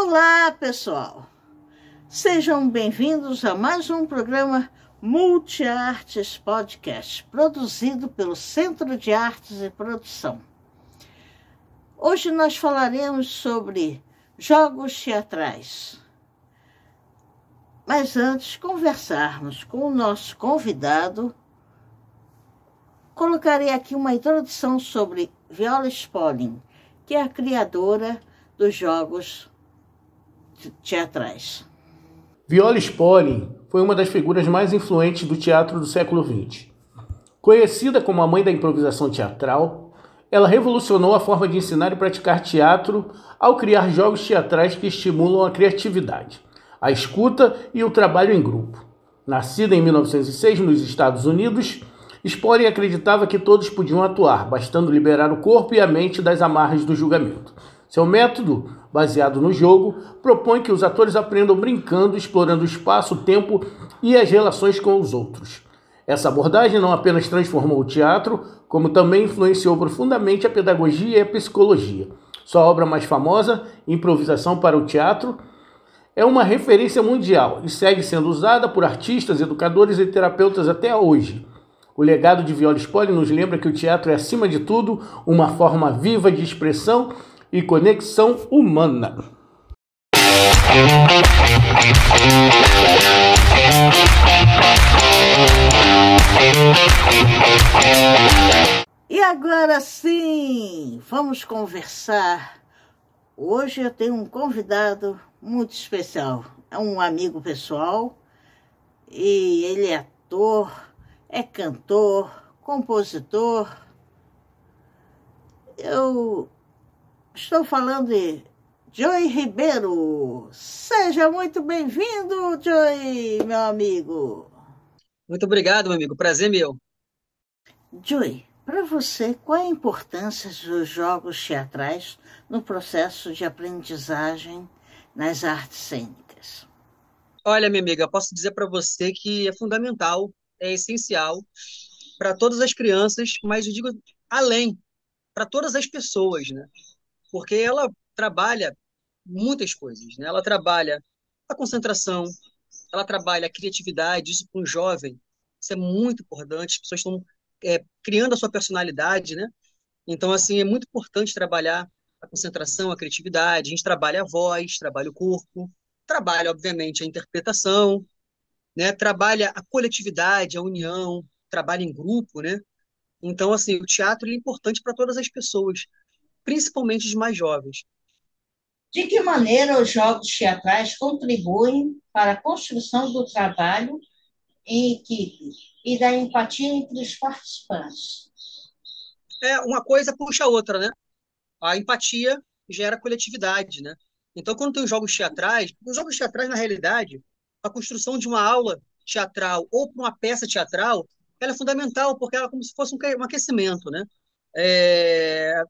Olá, pessoal! Sejam bem-vindos a mais um programa Multiartes Podcast, produzido pelo Centro de Artes e Produção. Hoje nós falaremos sobre jogos teatrais. Mas antes de conversarmos com o nosso convidado, colocarei aqui uma introdução sobre Viola Spolin, que é a criadora dos jogos teatrais. Viola Spolin foi uma das figuras mais influentes do teatro do século XX. Conhecida como a mãe da improvisação teatral, ela revolucionou a forma de ensinar e praticar teatro ao criar jogos teatrais que estimulam a criatividade, a escuta e o trabalho em grupo. Nascida em 1906 nos Estados Unidos, Spolin acreditava que todos podiam atuar, bastando liberar o corpo e a mente das amarras do julgamento. Seu método, baseado no jogo, propõe que os atores aprendam brincando, explorando o espaço, o tempo e as relações com os outros. Essa abordagem não apenas transformou o teatro, como também influenciou profundamente a pedagogia e a psicologia. Sua obra mais famosa, Improvisação para o Teatro, é uma referência mundial e segue sendo usada por artistas, educadores e terapeutas até hoje. O legado de Viola Spolin nos lembra que o teatro é, acima de tudo, uma forma viva de expressão e conexão humana. E agora sim, vamos conversar. Hoje eu tenho um convidado muito especial. É um amigo pessoal e ele é ator, é cantor, compositor. Eu estou falando de Joey Ribeiro. Seja muito bem-vindo, Joey, meu amigo. Muito obrigado, meu amigo. Prazer meu. Joey, para você, qual é a importância dos jogos teatrais no processo de aprendizagem nas artes cênicas? Olha, minha amiga, eu posso dizer para você que é fundamental, é essencial para todas as crianças, mas eu digo além, para todas as pessoas, né? Porque ela trabalha muitas coisas, né? Ela trabalha a concentração, ela trabalha a criatividade, isso para um jovem, isso é muito importante, as pessoas estão criando a sua personalidade, né? Então, assim, é muito importante trabalhar a concentração, a criatividade, a gente trabalha a voz, trabalha o corpo, trabalha, obviamente, a interpretação, né? Trabalha a coletividade, a união, trabalha em grupo, né? Então, assim, o teatro é importante para todas as pessoas, principalmente os mais jovens. De que maneira os jogos teatrais contribuem para a construção do trabalho em equipe e da empatia entre os participantes? Uma coisa puxa a outra, né? A empatia gera coletividade, né? Então, quando tem os jogos teatrais, na realidade, a construção de uma aula teatral ou para uma peça teatral, ela é fundamental, porque ela é como se fosse um aquecimento, né? É,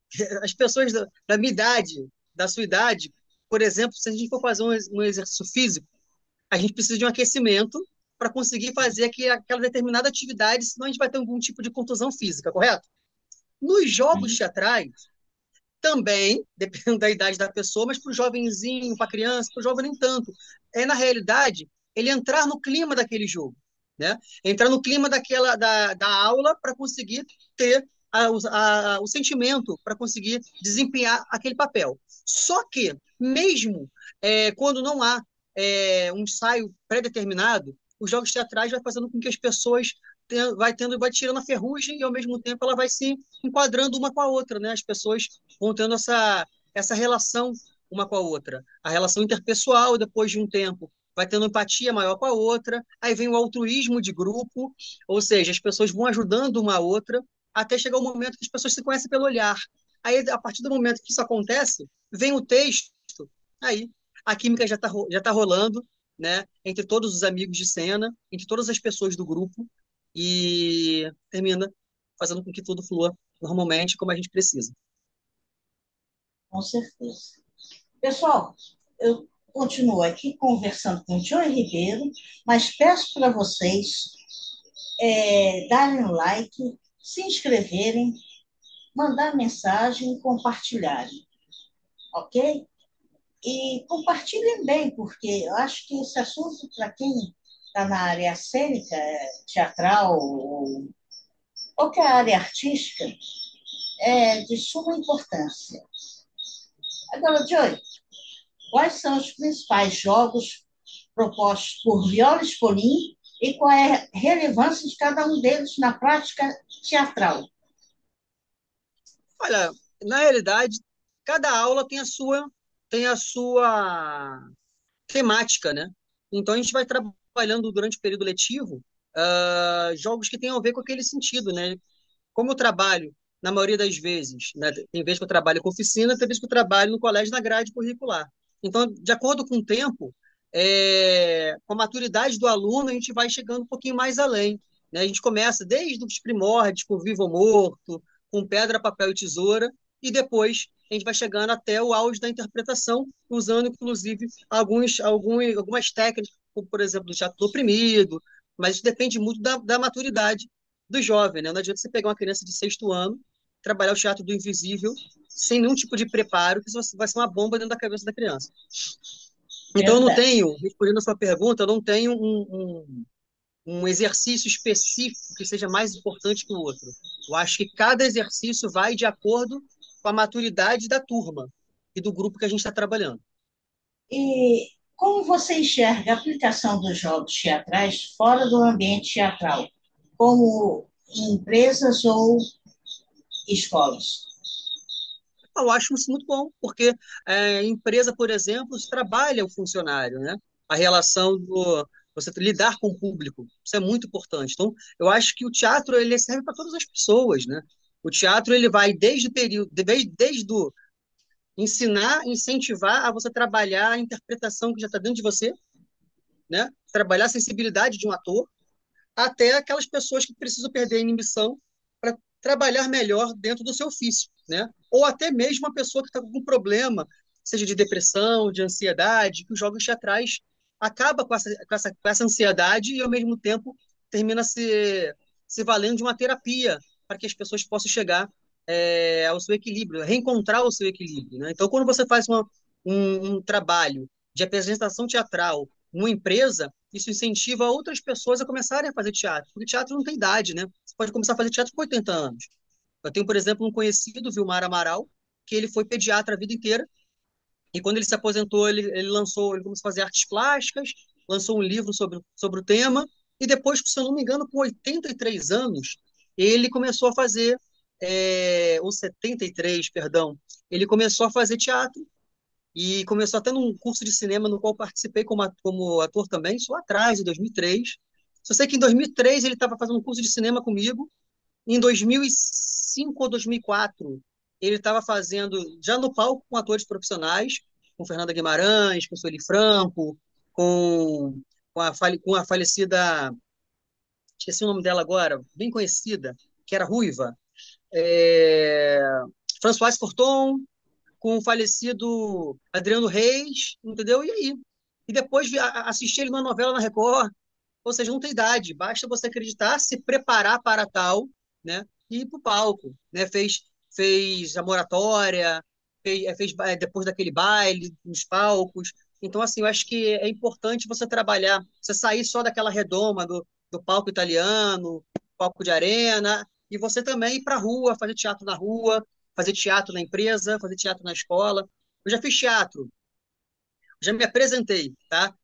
as pessoas da minha idade, da sua idade, por exemplo, se a gente for fazer um exercício físico, a gente precisa de um aquecimento para conseguir fazer aquela determinada atividade, senão a gente vai ter algum tipo de contusão física, correto? Nos jogos teatrais, também, dependendo da idade da pessoa, mas para o jovenzinho, para a criança, para o jovem nem tanto. Na realidade, ele entrar no clima daquele jogo, né? Entrar no clima da aula para conseguir ter o sentimento, para conseguir desempenhar aquele papel. Só que, mesmo quando não há um ensaio pré-determinado, os jogos teatrais vai fazendo com que as pessoas vai tirando a ferrugem e, ao mesmo tempo, ela vai se enquadrando uma com a outra, né? As pessoas vão tendo essa relação uma com a outra. A relação interpessoal, depois de um tempo, vai tendo empatia maior com a outra, aí vem o altruísmo de grupo, ou seja, as pessoas vão ajudando uma a outra, até chegar o momento que as pessoas se conhecem pelo olhar. Aí, a partir do momento que isso acontece, vem o texto, aí a química já tá rolando, né? Entre todos os amigos de cena, entre todas as pessoas do grupo, e termina fazendo com que tudo flua normalmente como a gente precisa. Com certeza. Pessoal, eu continuo aqui conversando com o Joey Ribeiro, mas peço para vocês darem um like, se inscreverem, mandar mensagem e compartilharem. Ok? E compartilhem bem, porque eu acho que esse assunto, para quem está na área cênica, teatral, ou qualquer área artística, é de suma importância. Agora, Joy, quais são os principais jogos propostos por Viola Spolin e qual é a relevância de cada um deles na prática teatral? Olha, na realidade, cada aula tem a sua temática, né? Então a gente vai trabalhando durante o período letivo, jogos que tenham a ver com aquele sentido, né? Como eu trabalho, na maioria das vezes, né? Tem vezes que eu trabalho com oficina, tem vezes que eu trabalho no colégio na grade curricular. Então, de acordo com o tempo, com a maturidade do aluno, a gente vai chegando um pouquinho mais além, né? A gente começa desde os primórdios, com vivo ou morto, com pedra, papel e tesoura, e depois a gente vai chegando até o auge da interpretação, usando, inclusive, algumas técnicas, como, por exemplo, do teatro do oprimido, mas isso depende muito da maturidade do jovem, né? Não adianta você pegar uma criança de sexto ano, trabalhar o teatro do invisível, sem nenhum tipo de preparo, que isso vai ser uma bomba dentro da cabeça da criança. Então, eu não Verdade. tenho, respondendo a sua pergunta, eu não tenho um exercício específico que seja mais importante que o outro. Eu acho que cada exercício vai de acordo com a maturidade da turma e do grupo que a gente está trabalhando. E como você enxerga a aplicação dos jogos teatrais fora do ambiente teatral, como em empresas ou escolas? Eu acho isso muito bom, porque empresa, por exemplo, trabalha o funcionário, né? A relação do você lidar com o público, isso é muito importante. Então, eu acho que o teatro ele serve para todas as pessoas, né? O teatro ele vai desde o período, desde o ensinar, incentivar a você trabalhar a interpretação que já está dentro de você, né? Trabalhar a sensibilidade de um ator, até aquelas pessoas que precisam perder a inibição para trabalhar melhor dentro do seu ofício, né? Ou até mesmo uma pessoa que está com algum problema, seja de depressão, de ansiedade, que os jogos teatrais acaba com essa ansiedade e, ao mesmo tempo, termina se valendo de uma terapia para que as pessoas possam chegar ao seu equilíbrio, reencontrar o seu equilíbrio, né? Então, quando você faz um trabalho de apresentação teatral numa empresa, isso incentiva outras pessoas a começarem a fazer teatro, porque teatro não tem idade, né? Você pode começar a fazer teatro com 80 anos. Eu tenho, por exemplo, um conhecido, Vilmar Amaral, que ele foi pediatra a vida inteira, e quando ele se aposentou, ele começou a fazer artes plásticas, lançou um livro sobre o tema, e depois, se eu não me engano, com 83 anos, ele começou a fazer, ou 73, perdão, ele começou a fazer teatro, e começou até num curso de cinema no qual participei como ator também, isso lá atrás, em 2003. Só sei que em 2003 ele estava fazendo um curso de cinema comigo. Em 2005 ou 2004 ele estava fazendo já no palco com atores profissionais, com Fernanda Guimarães, com Sueli Franco, com a falecida, esqueci o nome dela agora, bem conhecida, que era ruiva, é, Françoise Forton, com o falecido Adriano Reis, entendeu? E aí? E depois assistir ele numa novela na Record. Ou seja, não tem idade, basta você acreditar, se preparar para tal, né? E ir para o palco, né? Fez a moratória, fez depois daquele baile nos palcos. Então, assim, eu acho que é importante você trabalhar, você sair só daquela redoma do palco italiano, palco de arena, e você também ir para a rua, fazer teatro na rua, fazer teatro na empresa, fazer teatro na escola. Eu já fiz teatro, já me apresentei, tá?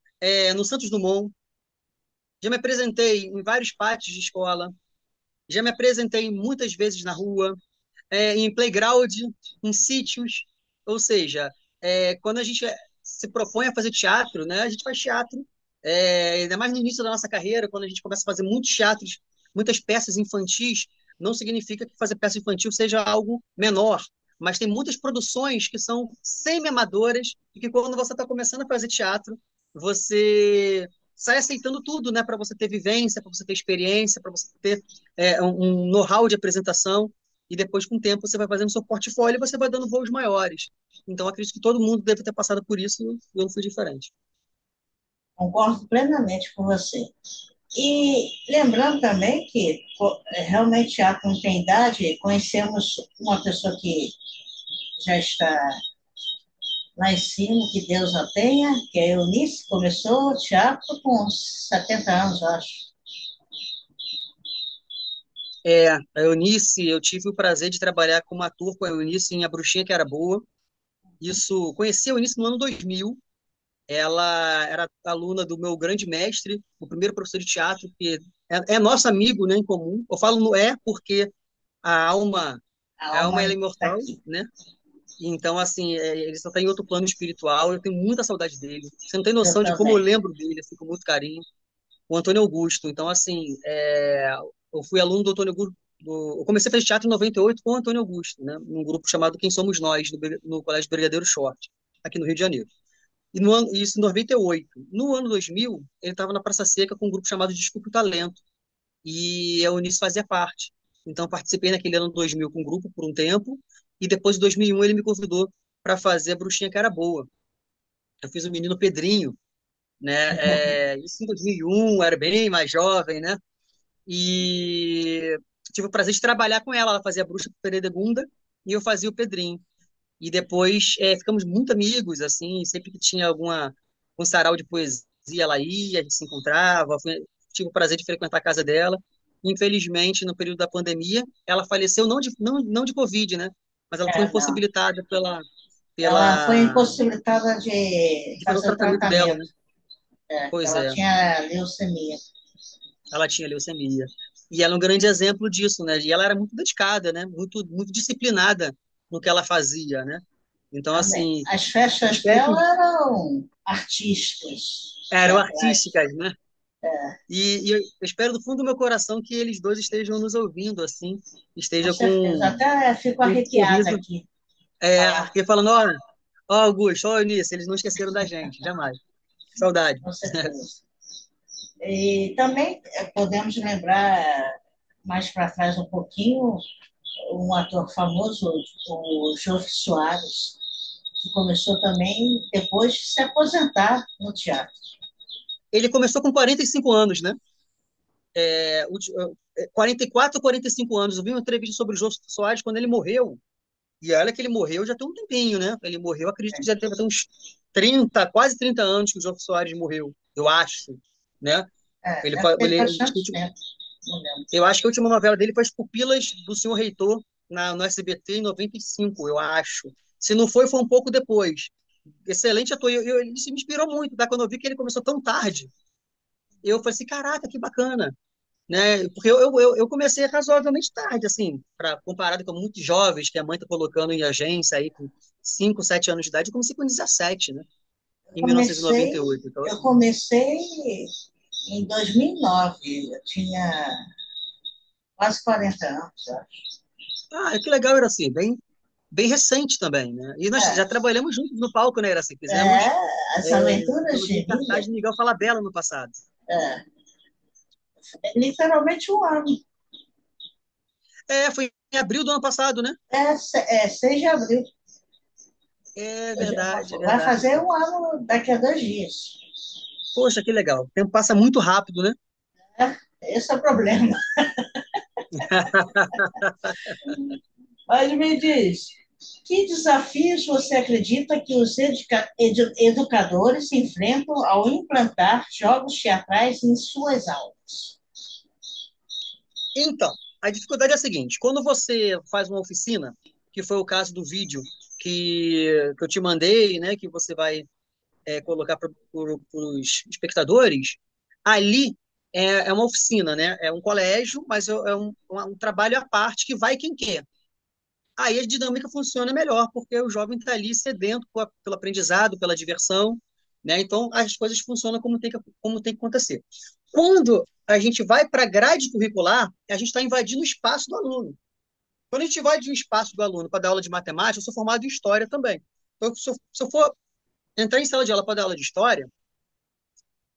No Santos Dumont, já me apresentei em vários pátios de escola, já me apresentei muitas vezes na rua, em playground, em sítios. Ou seja, quando a gente se propõe a fazer teatro, né, a gente faz teatro, ainda mais no início da nossa carreira, quando a gente começa a fazer muitos teatros, muitas peças infantis, não significa que fazer peça infantil seja algo menor, mas tem muitas produções que são semi-amadoras e que quando você está começando a fazer teatro, você sai aceitando tudo, né, para você ter vivência, para você ter experiência, para você ter um know-how de apresentação e depois, com o tempo, você vai fazendo seu portfólio e você vai dando voos maiores. Então, acredito que todo mundo deve ter passado por isso e eu não fui diferente. Concordo plenamente com você. E lembrando também que realmente teatro não tem idade, conhecemos uma pessoa que já está lá em cima, que Deus a tenha, que a Eunice começou o teatro com uns 70 anos, eu acho. A Eunice, eu tive o prazer de trabalhar como ator com a Eunice em A Bruxinha que Era Boa. Isso, conheci a Eunice no ano 2000. Ela era aluna do meu grande mestre, o primeiro professor de teatro, que é nosso amigo, né, em comum. Eu falo no porque a alma, A a alma alma ela é está imortal, aqui. né? Então, assim, ele só está em outro plano espiritual. Eu tenho muita saudade dele. Você não tem Eu noção de como eu também. lembro dele, assim, com muito carinho. O Antônio Augusto. Então, assim, eu fui aluno do Antônio Augusto. Eu comecei a fazer teatro em 98 com o Antônio Augusto, né? Num grupo chamado Quem Somos Nós, no Colégio Brigadeiro Short, aqui no Rio de Janeiro. Isso em 98. No ano 2000, ele estava na Praça Seca com um grupo chamado Desculpe o Talento. E a Eunice fazia parte. Então, participei naquele ano 2000 com o grupo por um tempo. E depois, em 2001, ele me convidou para fazer a Bruxinha que Era Boa. Eu fiz o menino Pedrinho, né? Isso em 2001, era bem mais jovem, né? E tive o prazer de trabalhar com ela. Ela fazia a Bruxa Peredegunda e eu fazia o Pedrinho. E depois ficamos muito amigos, assim, sempre que tinha um sarau de poesia, ela ia, a gente se encontrava, tive o prazer de frequentar a casa dela. Infelizmente, no período da pandemia, ela faleceu não de Covid, né? Mas ela foi Não. impossibilitada Ela foi pela, impossibilitada de de fazer o fazer o tratamento dela, né? tratamento, que Pois ela é, tinha leucemia. ela tinha leucemia. E ela é um grande exemplo disso, né? E ela era muito dedicada, né? Muito disciplinada no que ela fazia, né? Então, Também. assim, As festas espero que dela eram artísticas, eram teatrais. artísticas, né? E eu espero do fundo do meu coração que eles dois estejam nos ouvindo, assim, Com esteja certeza. Até fico com um arrepiada sorriso, aqui falar, porque falando, ó, Augusto, ó, Eunice, eles não esqueceram da gente, jamais. Saudade. com certeza. E também podemos lembrar mais para trás um pouquinho um ator famoso, o Jô Soares, que começou também depois de se aposentar no teatro. Ele começou com 45 anos, né? 44 ou 45 anos. Eu vi uma entrevista sobre o Jô Soares quando ele morreu. E olha que ele morreu já tem um tempinho, né? Ele morreu, acredito que já teve até uns 30, quase 30 anos que o Jô Soares morreu, eu acho, né? Ele, Deve ter acho bastante tempo, não lembro. eu acho que a última novela dele foi As Pupilas do Senhor Reitor, no SBT em 95, eu acho. Se não foi, foi um pouco depois. Excelente ator. Isso me inspirou muito, tá? Quando eu vi que ele começou tão tarde, eu falei assim, caraca, que bacana, né? Porque eu comecei razoavelmente tarde, assim, comparado com muitos jovens que a mãe tá colocando em agência aí com 5, 7 anos de idade, eu comecei com 17, né? Eu Em comecei, 1998. Então, eu assim, comecei em 2009, eu tinha quase 40 anos, acho. que legal, era assim, bem recente também, né? E nós já trabalhamos juntos no palco, né, Iraci? As aventuras Fizemos de um cartaz Miller, de Miguel Falabella no passado. literalmente um ano. Foi em abril do ano passado, né? 6 de abril. É verdade, é Vai verdade. fazer um ano daqui a 2 dias. Poxa, que legal. O tempo passa muito rápido, né? Esse é o problema. Mas me diz, que desafios você acredita que os educadores enfrentam ao implantar jogos teatrais em suas aulas? Então, a dificuldade é a seguinte: quando você faz uma oficina, que foi o caso do vídeo que eu te mandei, né, que você vai colocar para os espectadores, ali é uma oficina, né? É um colégio, mas é um trabalho à parte que vai quem quer. Aí a dinâmica funciona melhor, porque o jovem está ali sedento pelo aprendizado, pela diversão, né? Então as coisas funcionam como tem que acontecer. Quando a gente vai para a grade curricular, a gente está invadindo o espaço do aluno. Quando a gente invade o espaço do aluno para dar aula de matemática, eu sou formado em história também. Então, se eu for entrar em sala de aula para dar aula de história,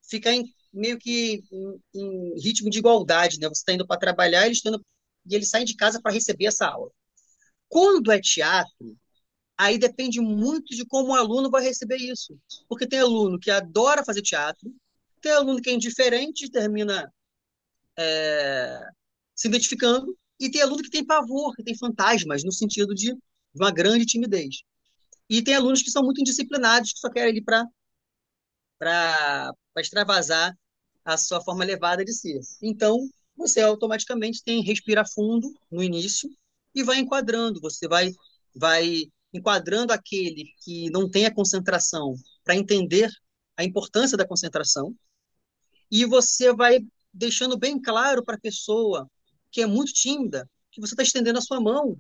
fica meio que em ritmo de igualdade, né? Você está indo para trabalhar, e eles saem de casa para receber essa aula. Quando é teatro, aí depende muito de como o aluno vai receber isso. Porque tem aluno que adora fazer teatro, tem aluno que é indiferente, termina se identificando, e tem aluno que tem pavor, que tem fantasmas, no sentido de uma grande timidez. E tem alunos que são muito indisciplinados, que só querem ir para extravasar a sua forma elevada de ser. Então, você automaticamente tem respira fundo no início e vai enquadrando. Você vai enquadrando aquele que não tem a concentração para entender a importância da concentração e você vai deixando bem claro para a pessoa que é muito tímida que você está estendendo a sua mão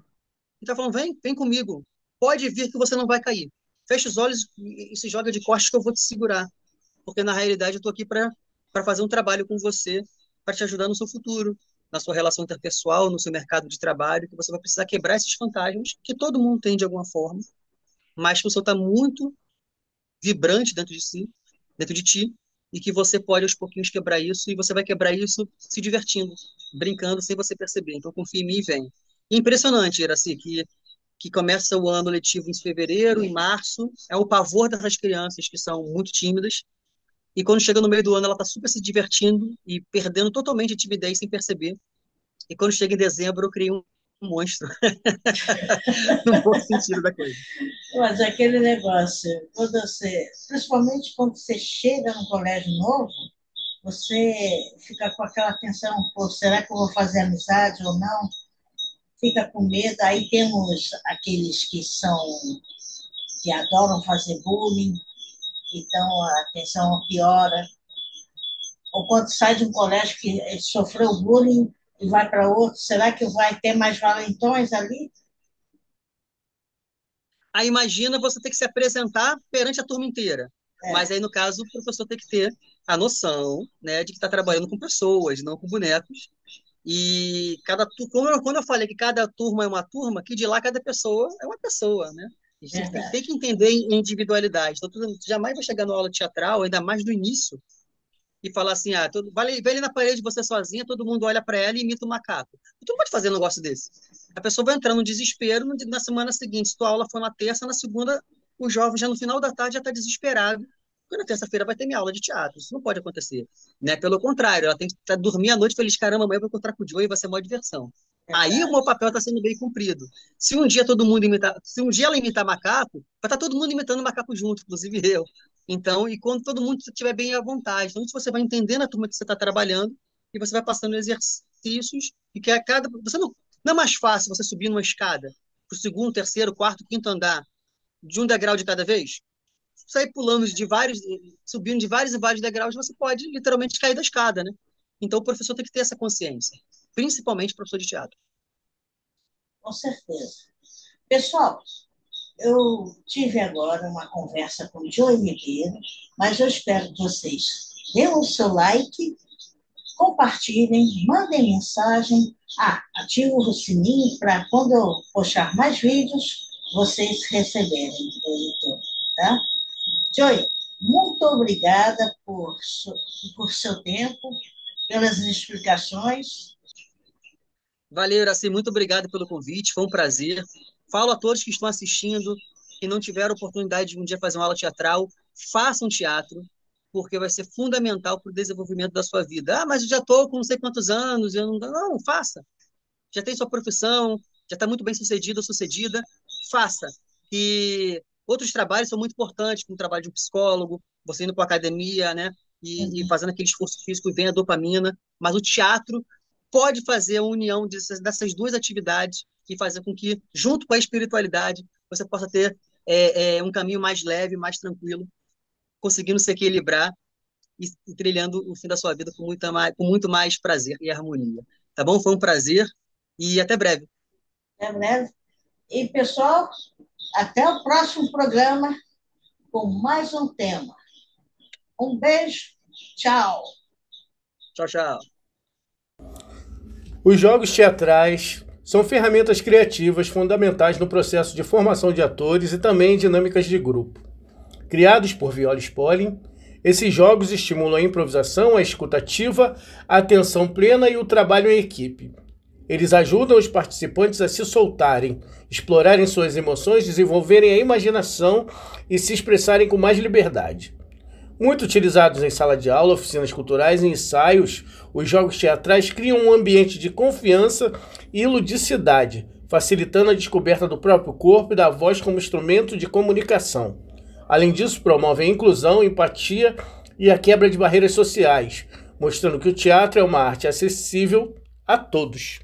e está falando, vem comigo, pode vir que você não vai cair. Fecha os olhos e se joga de costas que eu vou te segurar porque na realidade eu estou aqui para fazer um trabalho com você, para te ajudar no seu futuro, na sua relação interpessoal, no seu mercado de trabalho, que você vai precisar quebrar esses fantasmas que todo mundo tem de alguma forma, mas que o seu está muito vibrante dentro de si, dentro de ti, e que você pode aos pouquinhos quebrar isso, e você vai quebrar isso se divertindo, brincando sem você perceber. Então confia em mim e vem. Impressionante, Iraci, que começa o ano letivo em fevereiro, em março, é o pavor dessas crianças que são muito tímidas, e quando chega no meio do ano, ela está super se divertindo e perdendo totalmente a timidez sem perceber. E quando chega em dezembro, eu criei um monstro. No bom sentido da coisa. Mas aquele negócio, principalmente quando você chega no colégio novo, você fica com aquela tensão, pô, será que eu vou fazer amizade ou não? Fica com medo. Aí temos aqueles que adoram fazer bullying, então a tensão piora. Ou quando sai de um colégio que sofreu bullying e vai para outro, será que vai ter mais valentões ali? Aí imagina você ter que se apresentar perante a turma inteira. Mas aí, no caso, o professor tem que ter a noção, né, de que está trabalhando com pessoas, não com bonecos. E quando eu falei que cada turma é uma turma, que de lá cada pessoa é uma pessoa, né? A gente tem que entender a individualidade. Então, tu jamais vai chegar numa aula teatral, ainda mais no início, e falar assim, vem ali na parede você sozinha, todo mundo olha para ela e imita um macaco. Tu não pode fazer um negócio desse. A pessoa vai entrar no desespero na semana seguinte. Se tua aula for na terça, na segunda, o jovem já no final da tarde já está desesperado, porque na terça-feira vai ter minha aula de teatro. Isso não pode acontecer. Né? Pelo contrário, ela tem que dormir à noite feliz, caramba, amanhã eu vou encontrar com o Joey e vai ser uma diversão. Aí o meu papel está sendo bem cumprido. Se um dia ela imitar macaco, vai estar todo mundo imitando macaco junto, inclusive eu. Então, e quando todo mundo estiver bem à vontade. Então, você vai entendendo a turma que você está trabalhando e você vai passando exercícios e que você não é mais fácil você subir numa escada para o segundo, terceiro, quarto, quinto andar de um degrau de cada vez? Sair pulando subindo de vários e vários degraus, você pode literalmente cair da escada, né? Então, o professor tem que ter essa consciência, principalmente o professor de teatro. Com certeza. Pessoal, eu tive agora uma conversa com o Joey Ribeiro, mas eu espero que vocês dêem o seu like, compartilhem, mandem mensagem, ativem o sininho para quando eu postar mais vídeos, vocês receberem. Tá? Joey, muito obrigada por seu tempo, pelas explicações. Valeu, Iraci, muito obrigado pelo convite, foi um prazer. Falo a todos que estão assistindo, que não tiveram oportunidade de um dia fazer uma aula teatral, façam teatro, porque vai ser fundamental para o desenvolvimento da sua vida. Mas eu já estou com não sei quantos anos, eu não... Não, faça. Já tem sua profissão, já está muito bem sucedido ou sucedida, faça. E outros trabalhos são muito importantes, como o trabalho de um psicólogo, você indo para a academia, né? E fazendo aquele esforço físico e vem a dopamina. Mas o teatro pode fazer a união dessas duas atividades e fazer com que, junto com a espiritualidade, você possa ter um caminho mais leve, mais tranquilo, conseguindo se equilibrar e trilhando o fim da sua vida com muito mais prazer e harmonia. Tá bom? Foi um prazer e até breve. Até breve. E, pessoal, até o próximo programa com mais um tema. Um beijo. Tchau. Tchau, tchau. Os jogos teatrais são ferramentas criativas fundamentais no processo de formação de atores e também em dinâmicas de grupo. Criados por Viola Spolin, esses jogos estimulam a improvisação, a escuta ativa, a atenção plena e o trabalho em equipe. Eles ajudam os participantes a se soltarem, explorarem suas emoções, desenvolverem a imaginação e se expressarem com mais liberdade. Muito utilizados em sala de aula, oficinas culturais e ensaios, os jogos teatrais criam um ambiente de confiança e ludicidade, facilitando a descoberta do próprio corpo e da voz como instrumento de comunicação. Além disso, promove a inclusão, empatia e a quebra de barreiras sociais, mostrando que o teatro é uma arte acessível a todos.